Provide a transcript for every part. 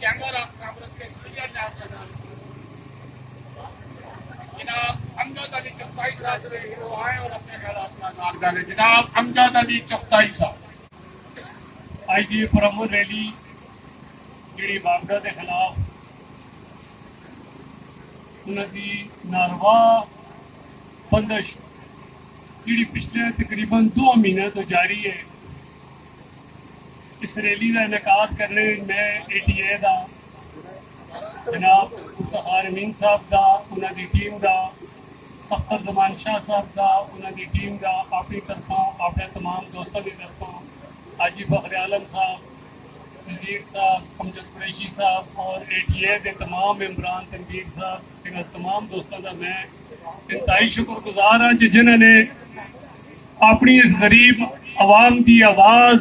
Chamber of commerce کے senior جناب امجد علی چغتائی صاحب سے وہ آئے اور اپنے خیالات کا اظہار کریں. جناب امجد علی چغتائی صاحب. آج دی پرامن ریلی جڑی واگڈا کے خلاف انہوں کی ناروا بندش جڑی پچھلے تقریباً 2 مہینے تو جاری ہے. اس ریلی کا انعقاد کرنے میں ATA دا جناب افتخار امین صاحب دا انہوں کی ٹیم دا فخر زمان شاہ صاحب دا انہوں کی ٹیم دا اپنی طرفوں اپنے تمام دوستوں کی طرفوں حاجی فخر عالم صاحب وزیر صاحب امجد قریشی صاحب اور ATA کے تمام ممبران تنویر صاحب ان تمام دوستوں کا میں انتہائی شکر گزار ہاں جنہوں نے اپنی اس غریب عوام کی آواز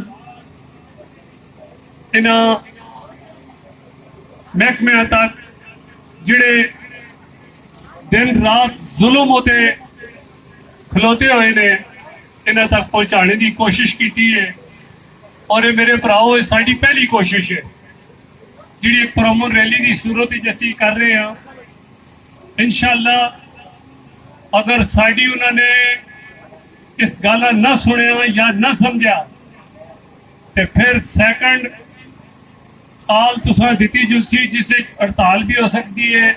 ان محکمے تک جڑے دن رات ظلم ہوتے کھلوتے ہوئے نے انہوں تک پہنچانے کی کوشش کی ہے. اور یہ میرے بھراؤ یہ ساری پہلی کوشش ہے جڑی ایک پرامن ریلی کی صورت جیسی کر رہے ہیں. انشاءاللہ اگر ساری انہوں نے اس گالا نہ سنیا یا نہ سمجھا تو پھر سیکنڈ آل تساں دیتی جلسی جس سے ہڑتال بھی ہو سکتی ہے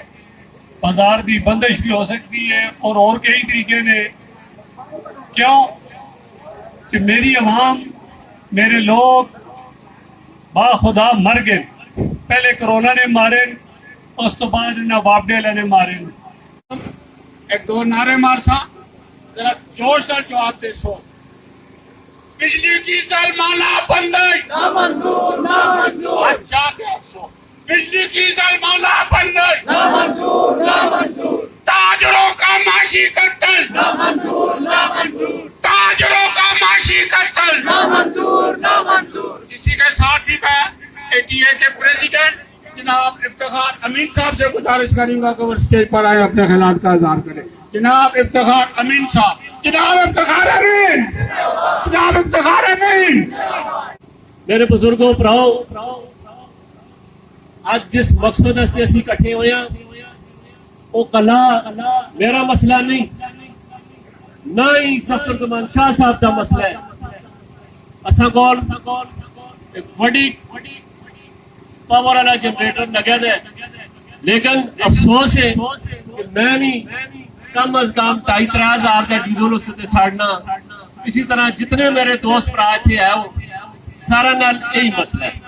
بازار کی بندش بھی ہو سکتی ہے اور کئی طریقے نے. کیوں کہ میری عوام میرے لوگ با خدا مر گئے. پہلے کرونا نے مارے اس تو بعد واپڈے نے مارے. ایک 2 نعرے مارسا ذرا جوش نال جواب دے سو. بجلی کی سلمانہ بندش نہ منظور نہ منظور. اچھا کہ سو بجلی کی سلمانہ بندش نہ منظور نہ منظور. تاجروں کا معاشی قتل نہ منظور نہ منظور. تاجروں کا معاشی قتل نہ منظور نہ منظور. اسی کے ساتھ ہی میں ATA کے پریزیڈنٹ جناب افتخار امین صاحب سے گزارش کروں گا کہ وہ اسٹیج پر آئے اپنے خیالات کا اظہار کریں. جناب افتخار امین صاحب. جناب افتخار امین. جناب افتخار امین. میرے بزرگوں پراؤ آج جس مقصد سے اسی کٹھے ہوئے ہیں وہ کلا میرا مسئلہ نہیں نہ ہی سفر زمان شاہ صاحب کا مسئلہ ہے. اساں کول ایک بڑی پاور والا جنریٹر لگا دے لیکن افسوس ہے کہ میں بھی کم از کم 2,500 کا ڈیزل اس سے ساڑنا. اسی طرح جتنے میرے دوست پرا تھے ہیں وہ سارا نال یہی مسئلہ ہے.